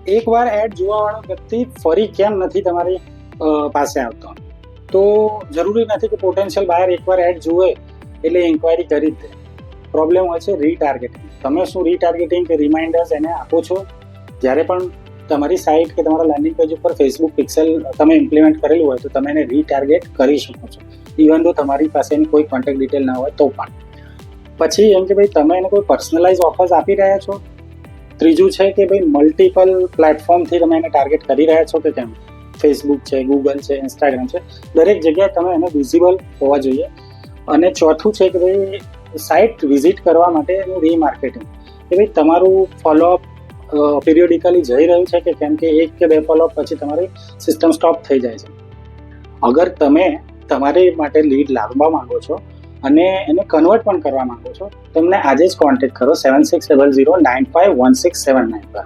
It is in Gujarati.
એકવાર એડ જોવાવાળો વ્યક્તિ ફરી કેમ નથી તમારી પાસે આવતો? તો જરૂરી નથી કે પોટેન્શિયલ બાયર એકવાર એડ જુએ એટલે ઇન્ક્વાયરી કરી જ દે. પ્રોબ્લેમ હોય છે રીટાર્ગેટિંગ. તમે શું રીટાર્ગેટિંગ કે રિમાઇન્ડર્સ એને આપો છો? જ્યારે પણ તમારી સાઇટ કે તમારા લેન્ડિંગ પેજ ઉપર ફેસબુક પિક્સેલ તમે ઇમ્પ્લિમેન્ટ કરેલું હોય તો તમે એને રીટાર્ગેટ કરી શકો છો, ઇવન તો તમારી પાસે એની કોઈ કોન્ટેક્ટ ડિટેલ ના હોય તો પણ. પછી એમ કે ભાઈ તમે એને કોઈ પર્સનલાઇઝ ઓફર્સ આપી રહ્યા છો. ત્રીજું છે કે ભાઈ મલ્ટિપલ પ્લેટફોર્મથી તમે એને ટાર્ગેટ કરી રહ્યા છો કે કેમ? ફેસબુક છે, ગૂગલ છે, ઇન્સ્ટાગ્રામ છે, દરેક જગ્યાએ તમે એને વિઝિબલ હોવા જોઈએ. અને ચોથું છે કે ભાઈ સાઇટ વિઝિટ કરવા માટે એનું રીમાર્કેટિંગ, કે ભાઈ તમારું ફોલોઅપ પિરિયોડિકલી જઈ રહ્યું છે કે કેમ, કે 1 કે 2 ફોલોઅપ પછી તમારી સિસ્ટમ સ્ટોપ થઈ જાય છે. અગર તમે તમારી માટે લીડ લાવવા માંગો છો અને એને કન્વર્ટ પણ કરવા માંગો છો, તમને આજે જ કોન્ટેક્ટ કરો 7600951679 પર.